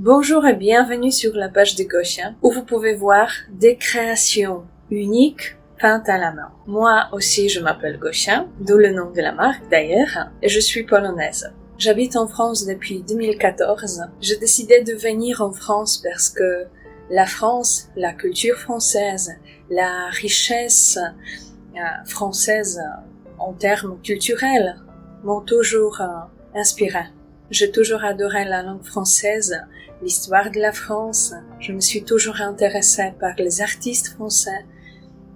Bonjour et bienvenue sur la page de Gosha où vous pouvez voir des créations uniques peintes à la main. Moi aussi je m'appelle Gosha, d'où le nom de la marque d'ailleurs, et je suis polonaise. J'habite en France depuis 2014. J'ai décidé de venir en France parce que la France, la culture française, la richesse française en termes culturels m'ont toujours inspirée. J'ai toujours adoré la langue française, l'histoire de la France. Je me suis toujours intéressée par les artistes français.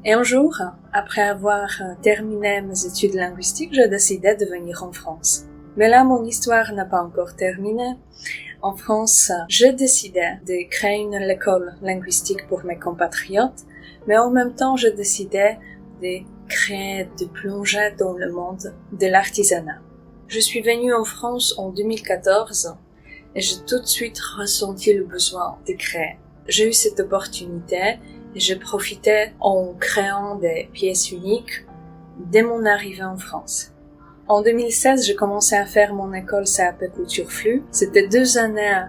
Et un jour, après avoir terminé mes études linguistiques, j'ai décidé de venir en France. Mais là, mon histoire n'a pas encore terminé. En France, j'ai décidé de créer une école linguistique pour mes compatriotes, mais en même temps, j'ai décidé de plonger dans le monde de l'artisanat. Je suis venue en France en 2014 et j'ai tout de suite ressenti le besoin de créer. J'ai eu cette opportunité et j'ai profité en créant des pièces uniques dès mon arrivée en France. En 2016, j'ai commencé à faire mon école CAP Couture Flux. C'était 2 années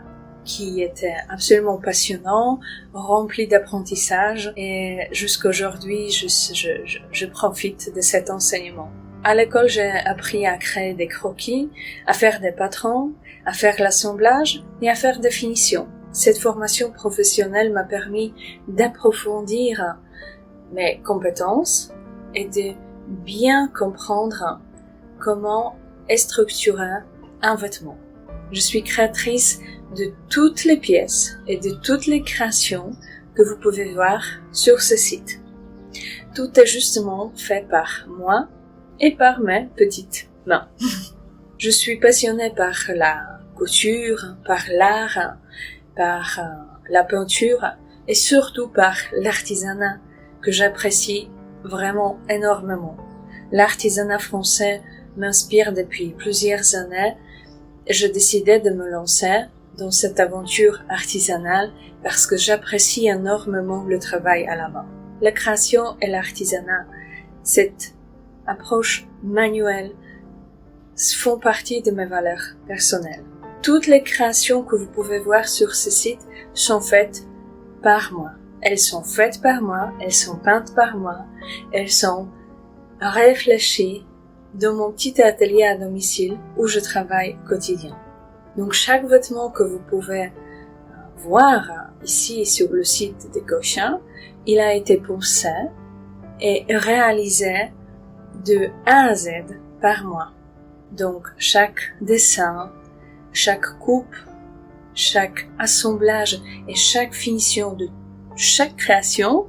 qui étaient absolument passionnantes, remplies d'apprentissage et jusqu'aujourd'hui, je profite de cet enseignement. À l'école, j'ai appris à créer des croquis, à faire des patrons, à faire l'assemblage et à faire des finitions. Cette formation professionnelle m'a permis d'approfondir mes compétences et de bien comprendre comment est structuré un vêtement. Je suis créatrice de toutes les pièces et de toutes les créations que vous pouvez voir sur ce site. Tout est justement fait par moi et par mes petites mains. Je suis passionnée par la couture, par l'art, par la peinture et surtout par l'artisanat que j'apprécie vraiment énormément. L'artisanat français m'inspire depuis plusieurs années et j'ai décidé de me lancer dans cette aventure artisanale parce que j'apprécie énormément le travail à la main. La création et l'artisanat, cette approche manuelle font partie de mes valeurs personnelles. Toutes les créations que vous pouvez voir sur ce site sont faites par moi. Elles sont faites par moi, elles sont peintes par moi, elles sont réfléchies dans mon petit atelier à domicile où je travaille quotidien. Donc chaque vêtement que vous pouvez voir ici sur le site de Gosha, il a été pensé et réalisé de A à Z par moi. Donc chaque dessin, chaque coupe, chaque assemblage et chaque finition de chaque création,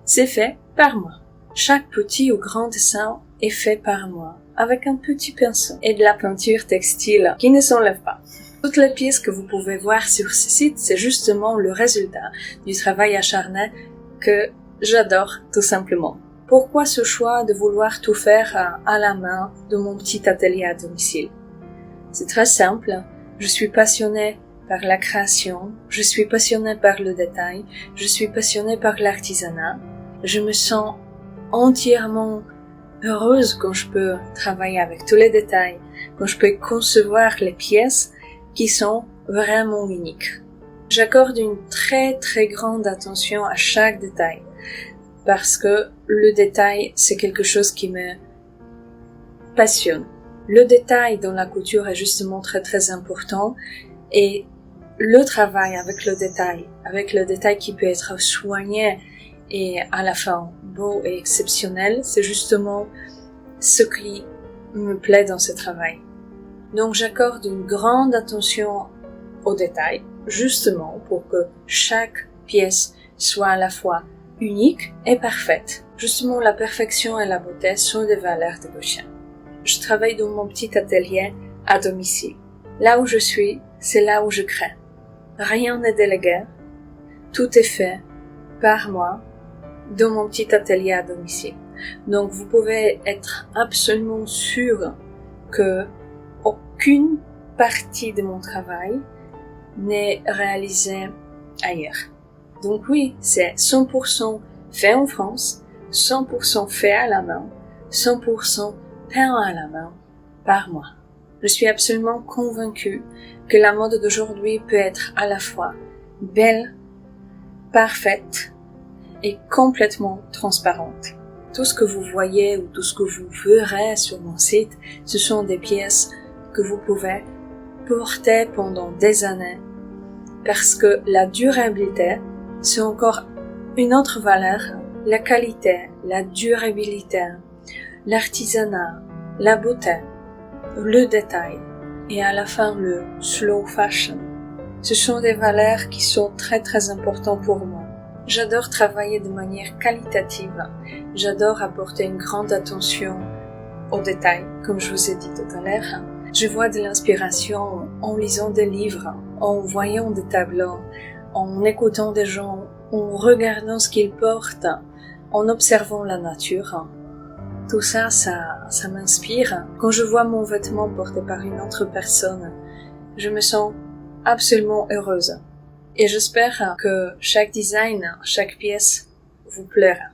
c'est fait par moi. Chaque petit ou grand dessin est fait par moi, avec un petit pinceau et de la peinture textile qui ne s'enlève pas. Toutes les pièces que vous pouvez voir sur ce site, c'est justement le résultat du travail acharné que j'adore tout simplement. Pourquoi ce choix de vouloir tout faire à la main de mon petit atelier à domicile? C'est très simple. Je suis passionnée par la création, je suis passionnée par le détail, je suis passionnée par l'artisanat. Je me sens entièrement heureuse quand je peux travailler avec tous les détails, quand je peux concevoir les pièces qui sont vraiment uniques. J'accorde une très très grande attention à chaque détail. Parce que le détail, c'est quelque chose qui me passionne. Le détail dans la couture est justement très très important et le travail avec le détail qui peut être soigné et à la fin beau et exceptionnel, c'est justement ce qui me plaît dans ce travail. Donc j'accorde une grande attention aux détails, justement pour que chaque pièce soit à la fois unique et parfaite. Justement, la perfection et la beauté sont des valeurs de Gosha. Je travaille dans mon petit atelier à domicile. Là où je suis, c'est là où je crée. Rien n'est délégué. Tout est fait par moi dans mon petit atelier à domicile. Donc, vous pouvez être absolument sûr que aucune partie de mon travail n'est réalisée ailleurs. Donc oui, c'est 100% fait en France, 100% fait à la main, 100% peint à la main par moi. Je suis absolument convaincue que la mode d'aujourd'hui peut être à la fois belle, parfaite et complètement transparente. Tout ce que vous voyez ou tout ce que vous verrez sur mon site, ce sont des pièces que vous pouvez porter pendant des années parce que la durabilité, c'est encore une autre valeur. La qualité, la durabilité, l'artisanat, la beauté, le détail et à la fin le slow fashion. Ce sont des valeurs qui sont très très importantes pour moi. J'adore travailler de manière qualitative. J'adore apporter une grande attention aux détails, comme je vous ai dit tout à l'heure. Je vois de l'inspiration en lisant des livres, en voyant des tableaux, en écoutant des gens, en regardant ce qu'ils portent, en observant la nature. Tout ça, ça m'inspire. Quand je vois mon vêtement porté par une autre personne, je me sens absolument heureuse. Et j'espère que chaque design, chaque pièce vous plaira.